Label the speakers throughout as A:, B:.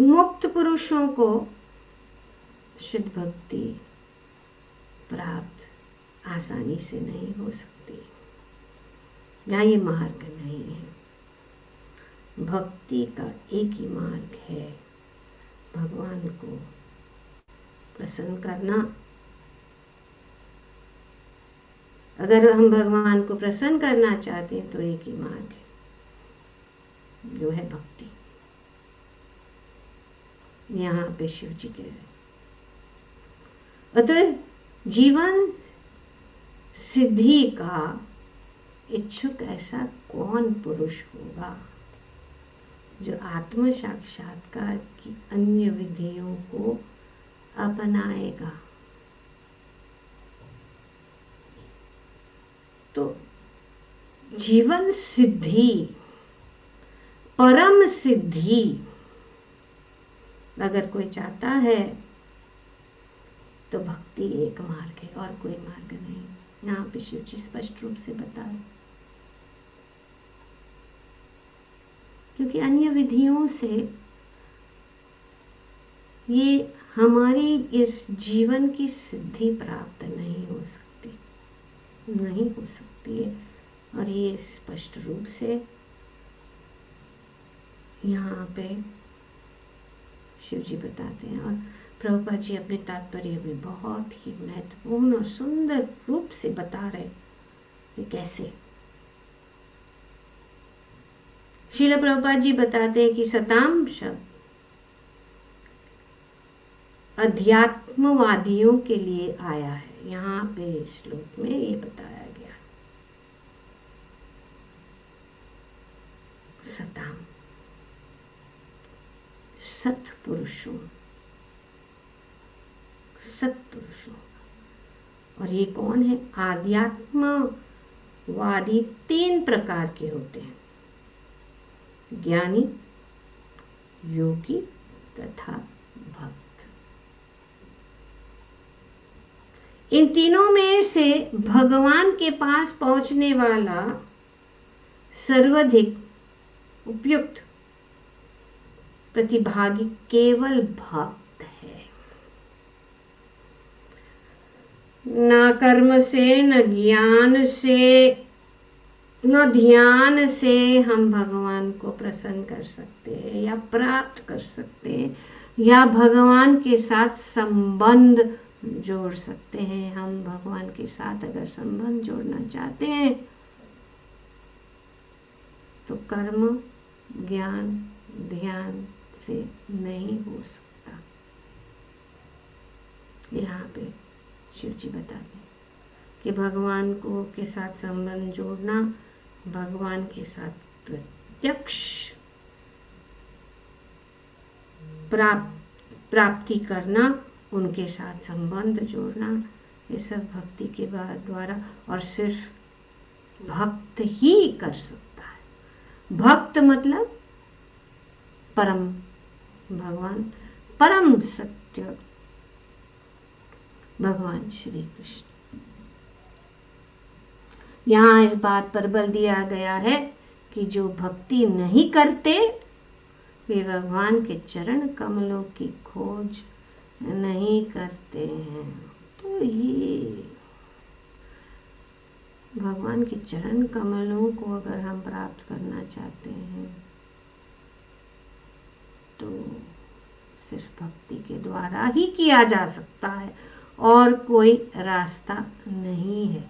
A: मुक्त पुरुषों को शुद्ध भक्ति प्राप्त आसानी से नहीं हो सकती, या ये मार्ग नहीं है। भक्ति का एक ही मार्ग है, भगवान को प्रसन्न करना। अगर हम भगवान को प्रसन्न करना चाहते हैं तो एक ही मार्ग है, जो है भक्ति। यहाँ पे शिव जी कह रहे, अतः जीवन सिद्धि का इच्छुक ऐसा कौन पुरुष होगा जो आत्म साक्षात्कार की अन्य विधियों को अपनाएगा। तो जीवन सिद्धि, परम सिद्धि अगर कोई चाहता है तो भक्ति एक मार्ग है और कोई मार्ग नहीं। यहाँ पे शिव जी स्पष्ट रूप से बता रहे, क्योंकि अन्य विधियों से ये हमारी इस जीवन की सिद्धि प्राप्त नहीं हो सकती, नहीं हो सकती है। और ये स्पष्ट रूप से यहाँ पे शिव जी बताते हैं। और प्रभुपाद जी अपने तात्पर्य में बहुत ही महत्वपूर्ण और सुंदर रूप से बता रहे कि कैसे। श्रील प्रभुपाद जी बताते हैं कि सताम शब्द अध्यात्मवादियों के लिए आया है। यहाँ पे श्लोक में ये बताया गया, सताम सत्पुरुषों, सत्पुरुषों। और ये कौन है? आध्यात्मवादी 3 प्रकार के होते हैं, ज्ञानी, योगी तथा भक्त। इन तीनों में से भगवान के पास पहुंचने वाला सर्वाधिक उपयुक्त प्रतिभागी केवल भक्त है। न कर्म से, न ज्ञान से, न ध्यान से हम भगवान को प्रसन्न कर सकते हैं या प्राप्त कर सकते हैं, या भगवान के साथ संबंध जोड़ सकते हैं। हम भगवान के साथ अगर संबंध जोड़ना चाहते हैं तो कर्म, ज्ञान, ध्यान से नहीं हो सकता। यहाँ पे शिव जी बताते हैं कि भगवान को के साथ संबंध जोड़ना, भगवान के साथ प्रत्यक्ष प्राप्ति करना, उनके साथ संबंध जोड़ना, ये सब भक्ति के द्वारा और सिर्फ भक्त ही कर सकता है। भक्त मतलब परम भगवान, परम सत्य भगवान श्री कृष्ण। यहाँ इस बात पर बल दिया गया है कि जो भक्ति नहीं करते वे भगवान के चरण कमलों की खोज नहीं करते हैं। तो ये भगवान के चरण कमलों को अगर हम प्राप्त करना चाहते हैं तो सिर्फ भक्ति के द्वारा ही किया जा सकता है और कोई रास्ता नहीं है।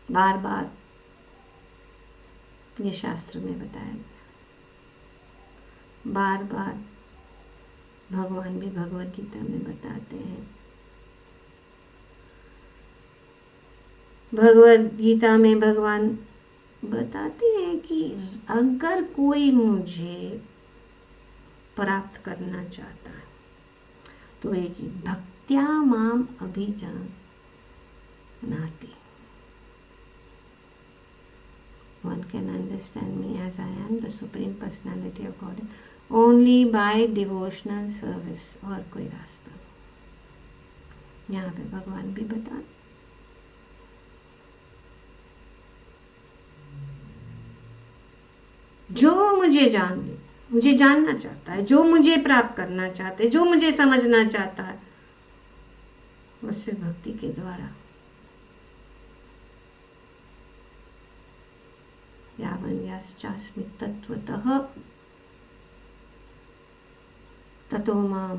A: बार बार ये शास्त्र में बताया गया, बार बार भगवान भी भगवद गीता में बताते हैं। भगवद गीता में भगवान बताते हैं कि अगर कोई मुझे प्राप्त करना चाहता है तो एक ही भक्त्या माम अभिजानाति। One can understand me as I am, the Supreme Personality of God, only by devotional service। और कोई रास्ता नहीं। यहाँ पे भगवान भी बता, जो मुझे मुझे जानना चाहता है, जो मुझे प्राप्त करना चाहता है, जो मुझे समझना चाहता है, वो सिर्फ भक्ति के द्वारा। यावन्याश्चास्मि तत्त्वतः ततो मां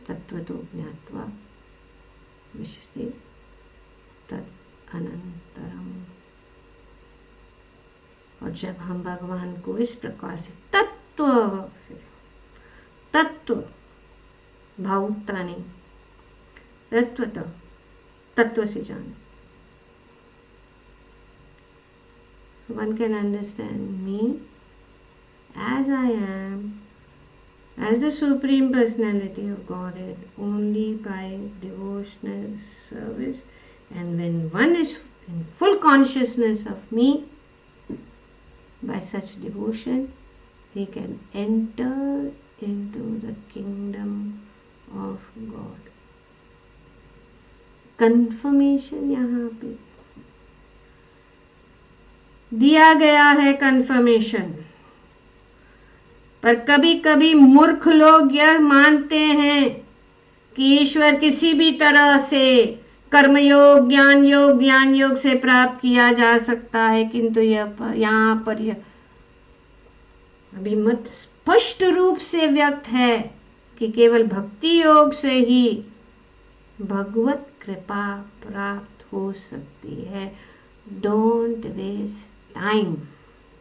A: तत्त्वतो ज्ञात्वा विशति तद अनंतरम। और जब हम भगवान को इस प्रकार से तत्व भावुकता नहीं, तत्व से जाने, so one can understand me as I am, as the Supreme Personality of Godhead, only by devotional service. And when one is in full consciousness of me, by such devotion, he can enter into the kingdom of God. Confirmation यहाँ पे दिया गया है, confirmation। पर कभी कभी मूर्ख लोग यह मानते हैं कि ईश्वर किसी भी तरह से कर्मयोग, ज्ञान योग से प्राप्त किया जा सकता है, किंतु यहाँ पर यह अभिमत स्पष्ट रूप से व्यक्त है कि केवल भक्ति योग से ही भगवत कृपा प्राप्त हो सकती है। Don't waste time.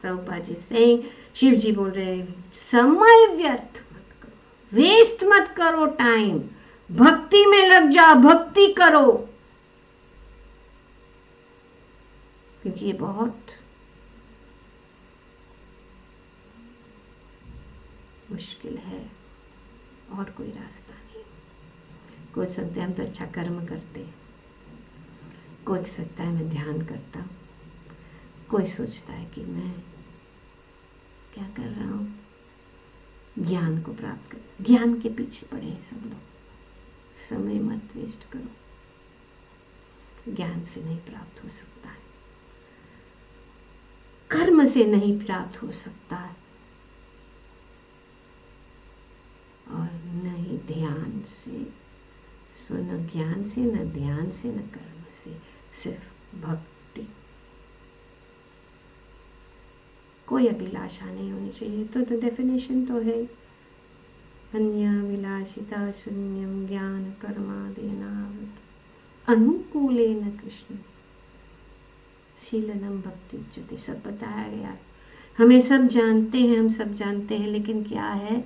A: Prabhupada ji saying, Shiv ji बोल रहे हैं, समय व्यर्थ मत करो, वेस्ट मत करो टाइम, भक्ति में लग जाओ, भक्ति करो, क्योंकि ये बहुत मुश्किल है और कोई रास्ता नहीं। कोई सोचता है हम तो अच्छा कर्म करते, कोई सोचता है मैं ध्यान करता हूं, कोई सोचता है कि मैं क्या कर रहा हूं, ज्ञान को प्राप्त कर, ज्ञान के पीछे पड़े हैं सब लोग। समय मत वेस्ट करो, ज्ञान से नहीं प्राप्त हो सकता है, कर्म से नहीं प्राप्त हो सकता है, और न ही ध्यान से, सो न ज्ञान से, न ध्यान से, न कर्म से, सिर्फ भक्ति। कोई अभिलाषा नहीं होनी चाहिए। तो डेफिनेशन तो है अन्य विलासिता शून्यम ज्ञान कर्मादेनावृत अनुकूलेन कृष्ण शीलनम भक्ति उच्यते। सब बताया गया है, हमें सब जानते हैं, हम सब जानते हैं, लेकिन क्या है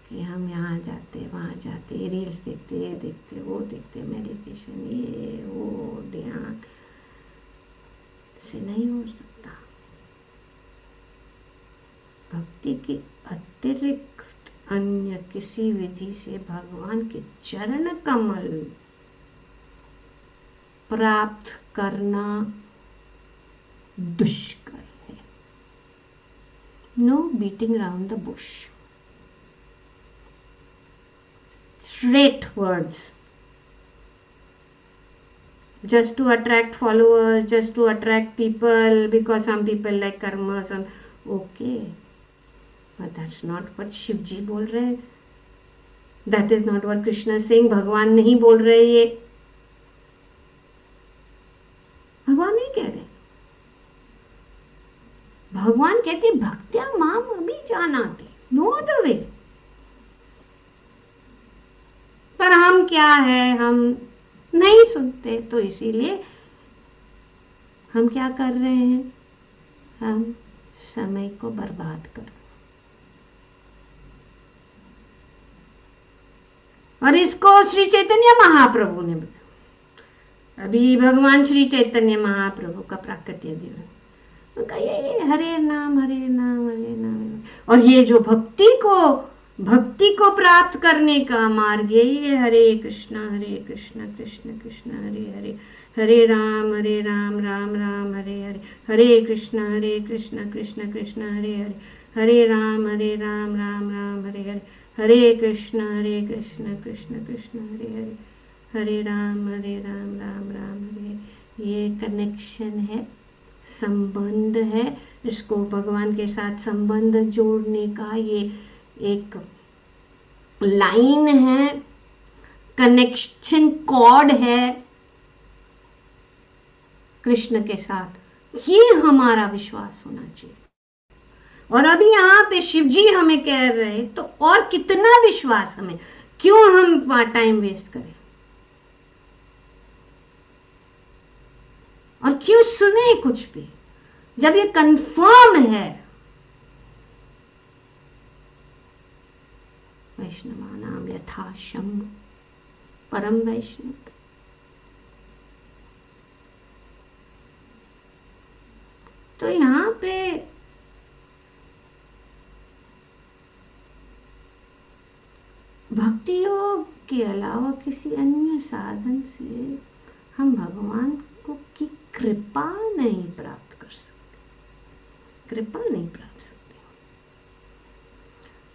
A: कि हम यहाँ जाते, वहाँ जाते, रील्स देखते, ये देखते, वो देखते, मेडिटेशन, ये वो, ध्यान से नहीं हो सकता। भक्ति के अतिरिक्त अन्य किसी विधि से भगवान के चरण कमल प्राप्त करना दुष्कर है। No beating around the bush, straight words just to attract followers, just to attract people, because some people like karma, some okay, but that's not what Shiv ji बोल रहे हैं, that is not what Krishna is saying। भगवान नहीं बोल रहे, ये भगवान नहीं कह रहे। भगवान कहते भक्त्या माम अभिजानाति, नो अदर वे। पर हम क्या है, हम नहीं सुनते, तो इसीलिए हम क्या कर रहे हैं, हम समय को बर्बाद कर रहे हैं। और इसको श्री चैतन्य महाप्रभु ने बताया। अभी भगवान श्री चैतन्य महाप्रभु का प्राकट्य दिवस, उनका ये हरे नाम हरे नाम हरे नाम, और ये जो भक्ति को प्राप्त करने का मार्ग है, ये हरे कृष्ण कृष्ण कृष्ण हरे हरे, हरे राम राम राम हरे हरे, हरे कृष्ण कृष्ण कृष्ण हरे हरे, हरे राम राम राम हरे हरे, हरे कृष्ण कृष्ण कृष्ण हरे हरे, हरे राम राम राम हरे हरे। ये कनेक्शन है, संबंध है इसको भगवान के साथ संबंध जोड़ने का ये एक लाइन है, कनेक्शन कॉर्ड है कृष्ण के साथ। ये हमारा विश्वास होना चाहिए। और अभी यहाँ पे शिव जी हमें कह रहे, तो और कितना विश्वास हमें, क्यों हम वहां टाइम वेस्ट करें और क्यों सुने कुछ भी, जब ये कंफर्म है। वैष्णवानाम यथा शंभु परम वैष्णव। तो यहां पे भक्ति योग के अलावा किसी अन्य साधन से हम भगवान को की कृपा नहीं प्राप्त कर सकते, कृपा नहीं प्राप्त सकते।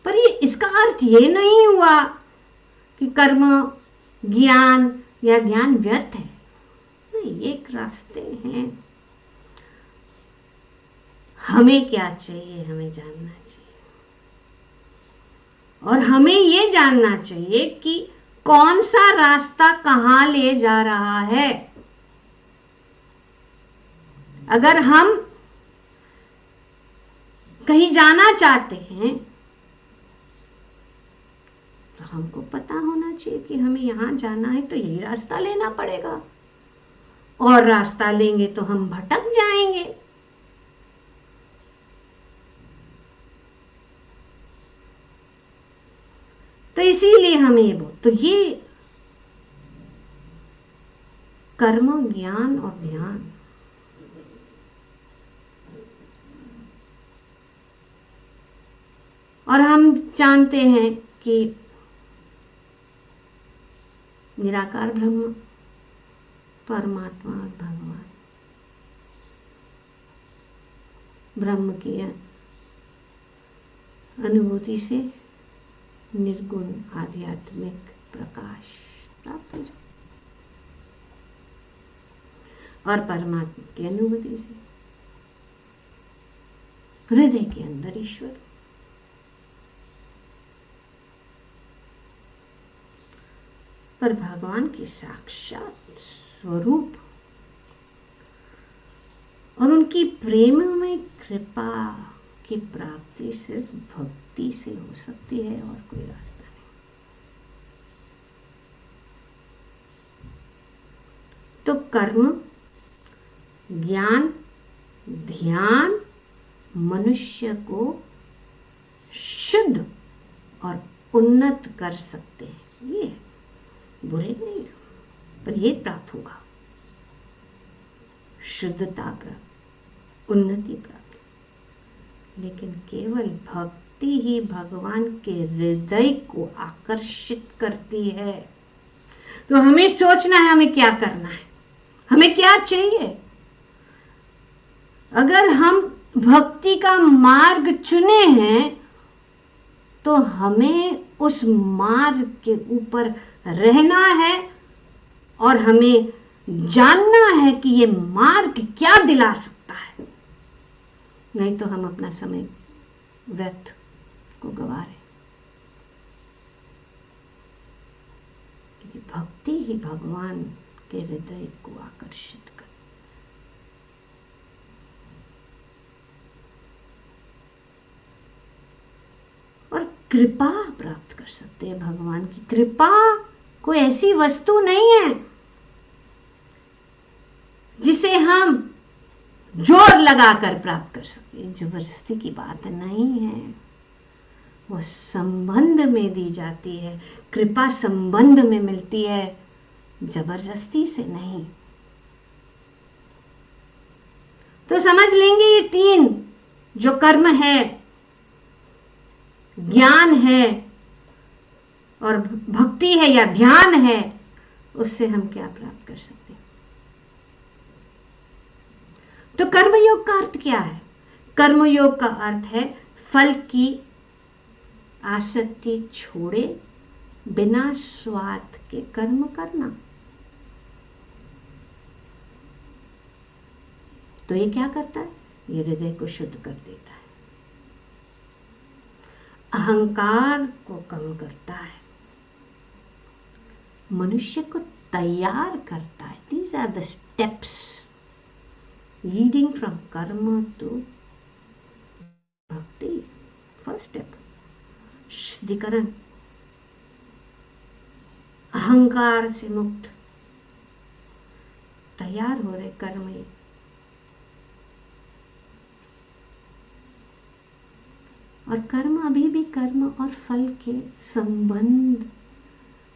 A: पर ये इसका अर्थ ये नहीं हुआ कि कर्म, ज्ञान या ध्यान व्यर्थ है। नहीं, ये एक रास्ते हैं। हमें क्या चाहिए, हमें जानना चाहिए। और हमें ये जानना चाहिए कि कौन सा रास्ता कहां ले जा रहा है। अगर हम कहीं जाना चाहते हैं तो हमको पता होना चाहिए कि हमें यहां जाना है, तो यही रास्ता लेना पड़ेगा। और रास्ता लेंगे तो हम भटक जाएंगे। तो इसीलिए हमें ये कर्म, ज्ञान और ध्यान, और हम जानते हैं कि निराकार ब्रह्म, परमात्मा और भगवान, ब्रह्म की अनुभूति से निर्गुण आध्यात्मिक प्रकाश प्राप्त हो जाए, और परमात्मा की अनुभूति से हृदय के अंदर ईश्वर। पर भगवान के साक्षात स्वरूप और उनकी प्रेममय कृपा की प्राप्ति सिर्फ भक्ति से हो सकती है, और कोई रास्ता नहीं। तो कर्म, ज्ञान, ध्यान मनुष्य को शुद्ध और उन्नत कर सकते हैं। ये बुरे नहीं, पर ये प्राप्त होगा, शुद्धता प्राप्त, उन्नति प्राप्त। लेकिन केवल भक्ति ही भगवान के हृदय को आकर्षित करती है। तो हमें सोचना है हमें क्या करना है, हमें क्या चाहिए। अगर हम भक्ति का मार्ग चुने हैं तो हमें उस मार्ग के ऊपर रहना है, और हमें जानना है कि ये मार्ग क्या दिला सकता है। नहीं तो हम अपना समय व्यर्थ को गवा रहे, क्योंकि भक्ति ही भगवान के हृदय को आकर्षित कर। और कृपा प्राप्त कर सकते हैं। भगवान की कृपा कोई ऐसी वस्तु नहीं है जिसे हम जोर लगाकर प्राप्त कर सकते हैं, जबरदस्ती की बात नहीं है। वो संबंध में दी जाती है, कृपा संबंध में मिलती है, जबरदस्ती से नहीं। तो समझ लेंगे ये तीन जो कर्म है, ज्ञान है और भक्ति है या ध्यान है, उससे हम क्या प्राप्त कर सकते हैं। तो कर्मयोग का अर्थ क्या है? कर्मयोग का अर्थ है फल की आसक्ति छोड़े बिना स्वार्थ के कर्म करना। तो ये क्या करता है? ये हृदय को शुद्ध कर देता है, अहंकार को कम करता है, मनुष्य को तैयार करता है। These are the steps leading from karma to bhakti. First step शुद्धिकरण, अहंकार से मुक्त, तैयार हो रहे कर्म में। और कर्म अभी भी कर्म और फल के संबंध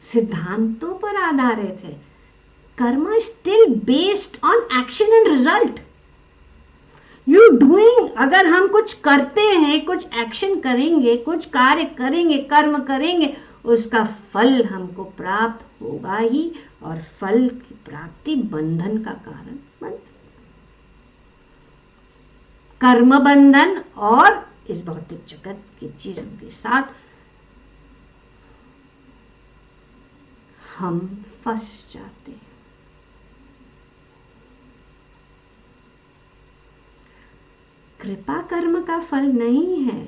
A: सिद्धांतों पर आधारित है। कर्म still based on action and result. You doing, अगर हम कुछ करते हैं, कुछ एक्शन करेंगे, कुछ कार्य करेंगे, कर्म करेंगे, उसका फल हमको प्राप्त होगा ही, और फल की प्राप्ति बंधन का कारण बनती। कर्म बंधन और इस भौतिक जगत की चीजों के साथ हम फंस जाते हैं। कृपा कर्म का फल नहीं है।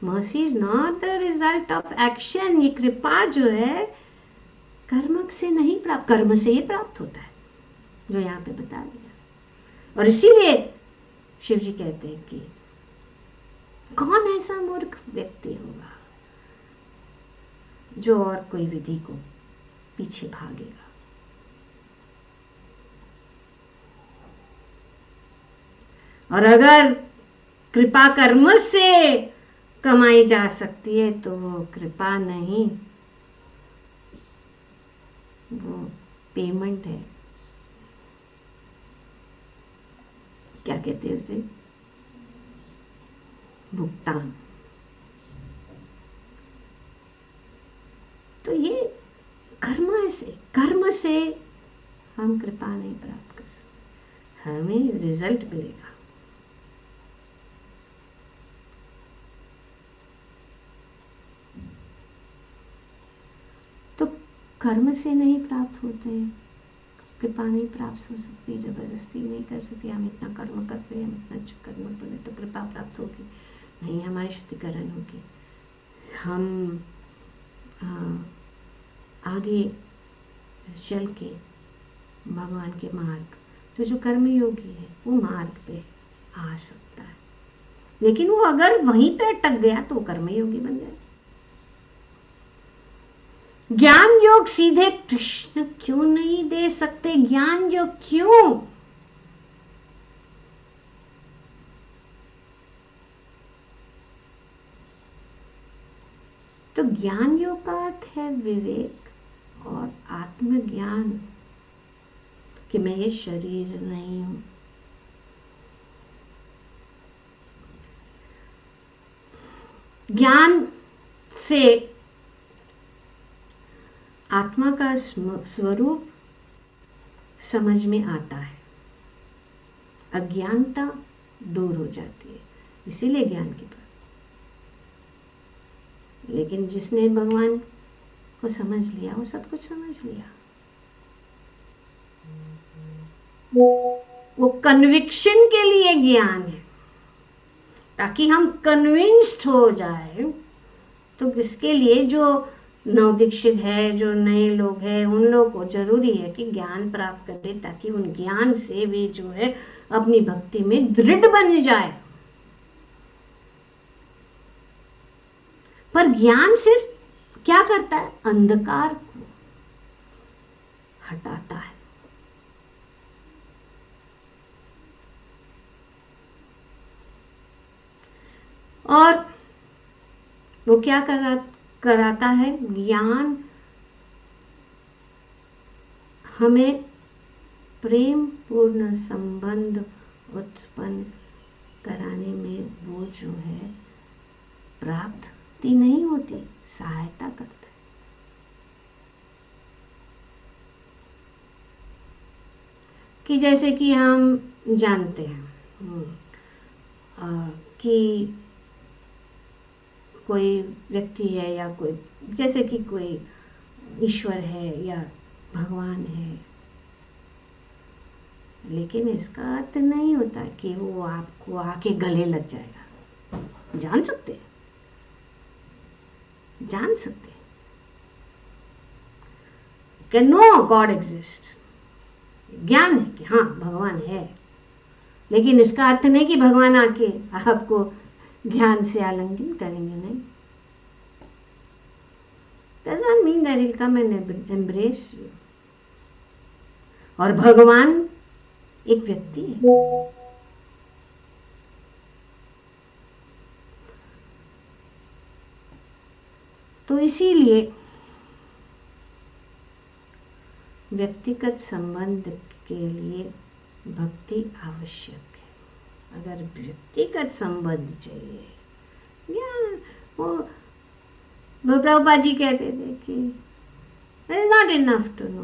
A: Mercy is not the result of action. ये कृपा जो है कर्म से नहीं प्राप्त, कर्म से ही प्राप्त होता है, जो यहां पे बता दिया। और इसीलिए शिव जी कहते हैं कि कौन ऐसा मूर्ख व्यक्ति होगा जो और कोई विधि को पीछे भागेगा। और अगर कृपा कर्म से कमाई जा सकती है तो वो कृपा नहीं, वो पेमेंट है। क्या कहते हैं उसे? भुगतान। तो ये कर्म से हम कृपा नहीं प्राप्त कर सकते, हमें रिजल्ट मिलेगा। तो कर्म से नहीं प्राप्त होते, कृपा नहीं प्राप्त हो सकती, जबरदस्ती नहीं कर सकती। हम इतना कर्म कर रहे हैं, हम इतना अच्छा कर्म कर रहे तो कृपा प्राप्त होगी नहीं, हमारी शुद्धिकरण होगी। हम आगे चल के भगवान के मार्ग, जो कर्म योगी है वो मार्ग पे आ सकता है। लेकिन वो अगर वहीं पे अटक गया तो कर्म योगी बन जाए। ज्ञान योग सीधे कृष्ण क्यों नहीं दे सकते? ज्ञान योग क्यों? तो ज्ञान योग का अर्थ है विवेक और आत्मज्ञान कि मैं ये शरीर नहीं हूं। ज्ञान से आत्मा का स्वरूप समझ में आता है, अज्ञानता दूर हो जाती है, इसीलिए ज्ञान की बात। लेकिन जिसने भगवान को समझ लिया वो सब कुछ समझ लिया। वो कन्विक्शन के लिए ज्ञान है, ताकि हम कन्विंस्ड हो जाए। तो इसके लिए जो नवदीक्षित है, जो नए लोग हैं, उन लोगों को जरूरी है कि ज्ञान प्राप्त करें, ताकि उन ज्ञान से भी जो है अपनी भक्ति में दृढ़ बन जाए। पर ज्ञान सिर्फ क्या करता है? अंधकार को हटाता है। और वो क्या कराता है? ज्ञान हमें प्रेम पूर्ण संबंध उत्पन्न कराने में वो जो है प्राप्ति नहीं होती, सहायता करता है। कि जैसे कि हम जानते हैं कि कोई व्यक्ति है या कोई, जैसे कि कोई ईश्वर है या भगवान है लेकिन इसका अर्थ नहीं होता कि वो आपको आके गले लग जाएगा। जान सकते कि नो गॉड एग्जिस्ट, ज्ञान है कि हाँ भगवान है, लेकिन इसका अर्थ नहीं कि भगवान आके आपको ज्ञान से आलिंगन करेंगे, नहीं। Does not mean that he'll come and embrace you. और भगवान एक व्यक्ति है। तो इसीलिए व्यक्तिगत संबंध के लिए भक्ति आवश्यक है। अगर व्यक्तिगत संबंध चाहिए, या वो प्रभुपाद जी कहते थे कि it is not enough to know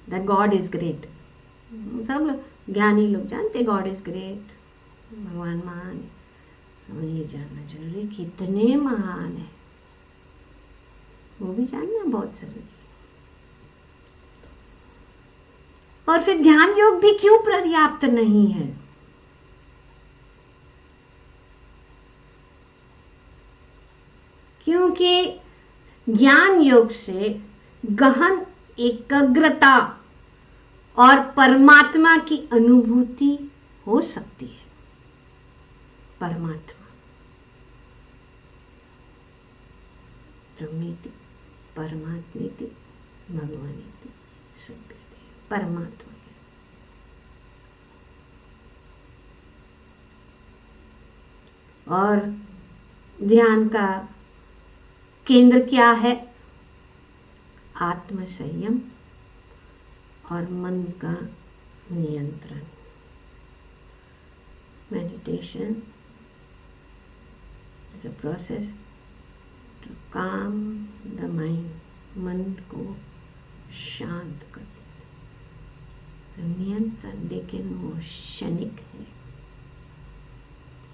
A: that God is great. सब लोग ज्ञानी लोग जानते गॉड इज ग्रेट, भगवान महान है, और ये जानना जरूरी कितने महान है वो भी जानना बहुत जरूरी है। और फिर ध्यान योग भी क्यों पर्याप्त नहीं है? क्योंकि ज्ञान योग से गहन एकाग्रता और परमात्मा की अनुभूति हो सकती है। परमात्मा, ब्रह्मेति परमात्मेति भगवानेति सद्गुरुदेव, परमात्मा है। और ध्यान का केंद्र क्या है? आत्म संयम और मन का नियंत्रण। Meditation is a process to calm the mind, मन को शांत कर देना। नियंत्रण लेकिन वो क्षणिक है,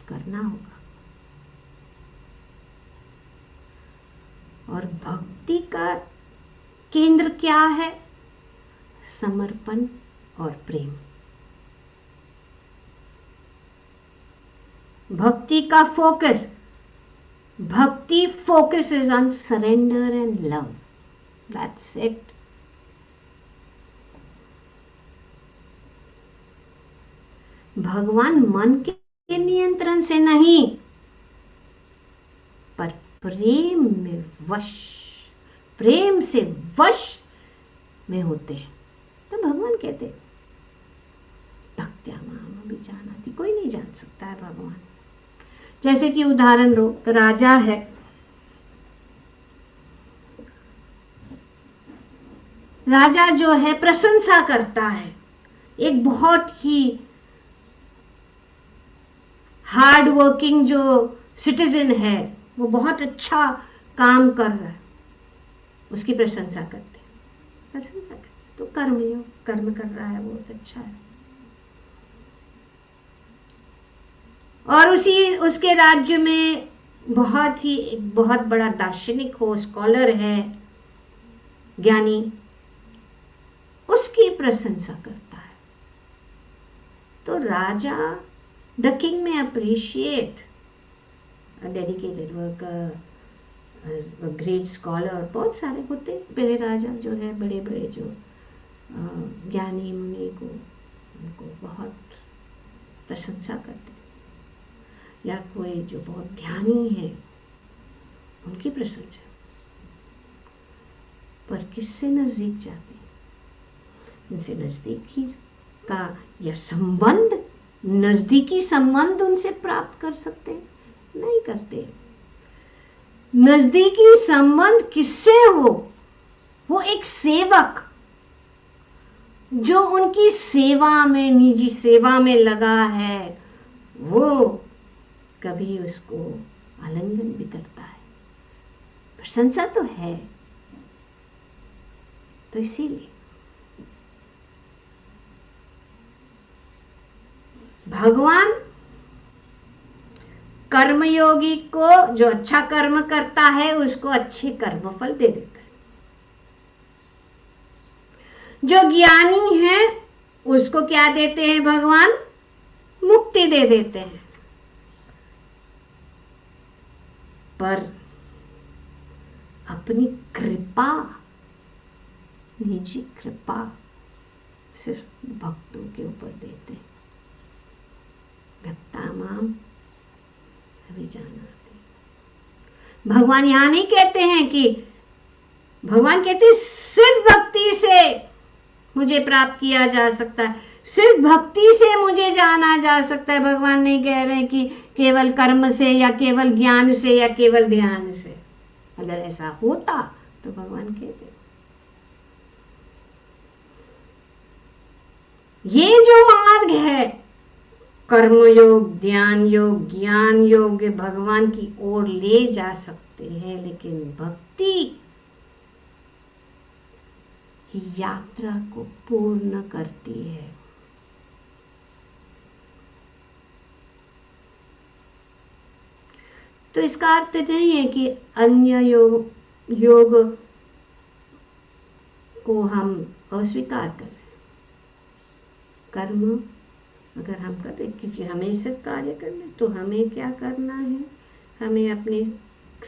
A: करना होगा। और भक्ति का केंद्र क्या है? समर्पण और प्रेम। भक्ति का फोकस, भक्ति focuses on surrender and love. That's it. भगवान मन के नियंत्रण से नहीं, पर प्रेम में वश, प्रेम से वश में होते हैं। तो भगवान कहते भक्त्या माम अभिजानाति, कोई नहीं जान सकता है भगवान। जैसे कि उदाहरण लो, राजा है, राजा जो है प्रशंसा करता है, एक बहुत ही हार्ड वर्किंग जो सिटीजन है, वो बहुत अच्छा काम कर रहा है, उसकी प्रशंसा करते हैं, प्रशंसा करते, तो कर्मयोग, कर्म कर रहा है, बहुत अच्छा है। और उसके राज्य में बहुत बड़ा दार्शनिक हो, स्कॉलर है, ज्ञानी, उसकी प्रशंसा करता है। तो राजा, द किंग में appreciate a dedicated worker, a great scholar, बहुत सारे होते पहले राजा जो है, बड़े बड़े जो ज्ञानी मुनि को, उनको बहुत प्रशंसा करते, या कोई जो बहुत ध्यानी है उनकी प्रशंसा। पर किससे नजदीक जाते? उनसे नजदीकी का या संबंध, नजदीकी संबंध उनसे प्राप्त कर सकते? नहीं करते। नजदीकी संबंध किससे हो? वो एक सेवक जो उनकी सेवा में, निजी सेवा में लगा है, वो कभी उसको आलिंगन भी करता है, प्रशंसा तो है। तो इसीलिए भगवान कर्मयोगी को, जो अच्छा कर्म करता है, उसको अच्छे कर्मफल दे देता है। जो ज्ञानी है उसको क्या देते हैं भगवान? मुक्ति दे देते हैं। पर अपनी कृपा, निजी कृपा सिर्फ भक्तों के ऊपर देते हैं। भक्तामाम अभिजानाति। भगवान यहां नहीं कहते हैं कि, भगवान कहते हैं सिर्फ भक्ति से मुझे प्राप्त किया जा सकता है, सिर्फ भक्ति से मुझे जाना जा सकता है। भगवान नहीं कह रहे कि केवल कर्म से या केवल ज्ञान से या केवल ध्यान से। अगर ऐसा होता तो भगवान कहते, ये जो मार्ग है, कर्म योग, ध्यान योग, ज्ञान योग, भगवान की ओर ले जा सकते हैं, लेकिन भक्ति यात्रा को पूर्ण करती है। तो इसका अर्थ नहीं है कि अन्य योग को हम अस्वीकार करें। कर्म अगर हम करें, क्योंकि हमें सिर्फ कार्य करना, तो हमें क्या करना है? हमें अपने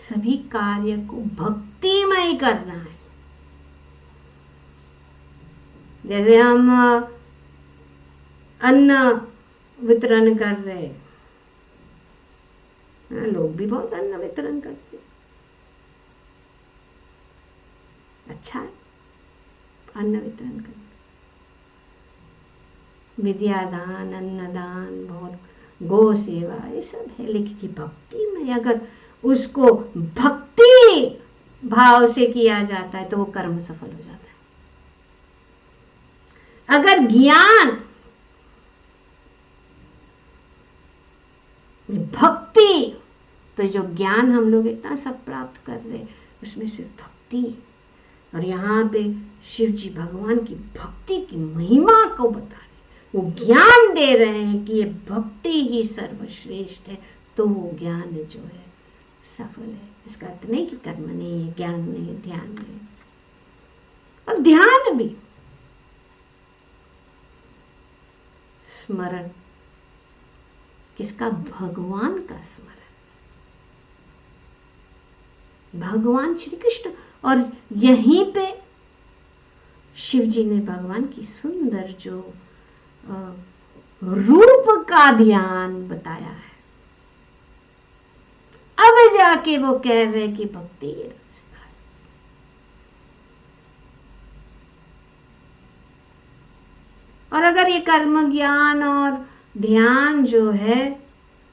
A: सभी कार्य को भक्तिमय करना है। जैसे हम अन्न वितरण कर रहे हैं, लोग भी बहुत अन्न वितरण करते हैं, अच्छा है अन्न वितरण करना। विद्यादान, अन्नदान, बहुत गौ सेवा, ये सब है, लेकिन ये भक्ति में अगर उसको भक्ति भाव से किया जाता है तो वो कर्म सफल हो जाता है। अगर ज्ञान भक्ति, तो जो ज्ञान हम लोग इतना सब प्राप्त कर रहे हैं उसमें सिर्फ भक्ति, और यहाँ पे शिव जी भगवान की भक्ति की महिमा को बता रहे, वो ज्ञान दे रहे हैं कि ये भक्ति ही सर्वश्रेष्ठ है, तो वो ज्ञान जो है सफल है। इसका अर्थ नहीं कि कर्म नहीं है, ज्ञान नहीं है, ध्यान नहीं। और ध्यान भी स्मरण किसका? भगवान का स्मरण, भगवान श्री कृष्ण। और यहीं पे शिव जी ने भगवान की सुंदर जो रूप का ध्यान बताया है। अब जाके वो कह रहे कि भक्ति ये रास्ता है। और अगर ये कर्म, ज्ञान और ध्यान जो है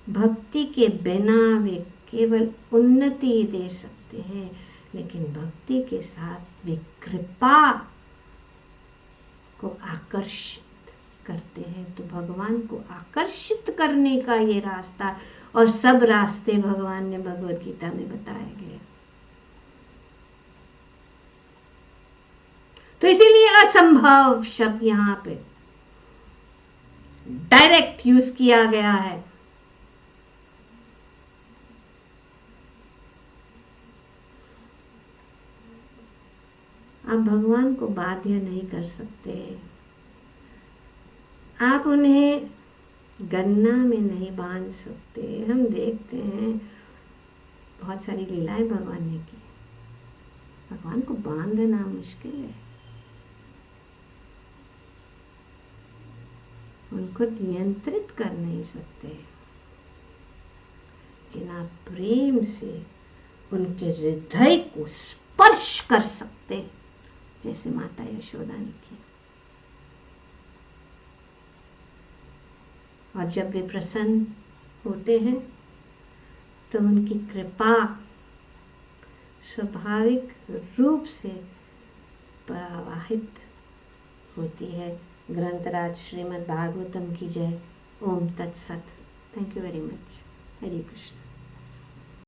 A: भक्ति के बिना वे केवल उन्नति ही दे सकते हैं, लेकिन भक्ति के साथ वे कृपा को आकर्षित करते हैं। तो भगवान को आकर्षित करने का ये रास्ता, और सब रास्ते भगवान ने भगवद गीता में बताए गए। तो इसीलिए असंभव शब्द यहां पे डायरेक्ट यूज किया गया है। आप भगवान को बाध्य नहीं कर सकते, आप उन्हें गन्ना में नहीं बांध सकते। हम देखते हैं बहुत सारी लीलाएं भगवान ने की, भगवान को बांधना मुश्किल है, उनको नियंत्रित कर नहीं सकते, लेकिन आप प्रेम से उनके हृदय को स्पर्श कर सकते, जैसे माता यशोदा ने किया। और जब वे प्रसन्न होते हैं तो उनकी कृपा स्वाभाविक रूप से प्रवाहित होती है। ग्रंथराज श्रीमद् भागवतम की जय। ओम तत्सत। Thank you very much. Hare Krishna.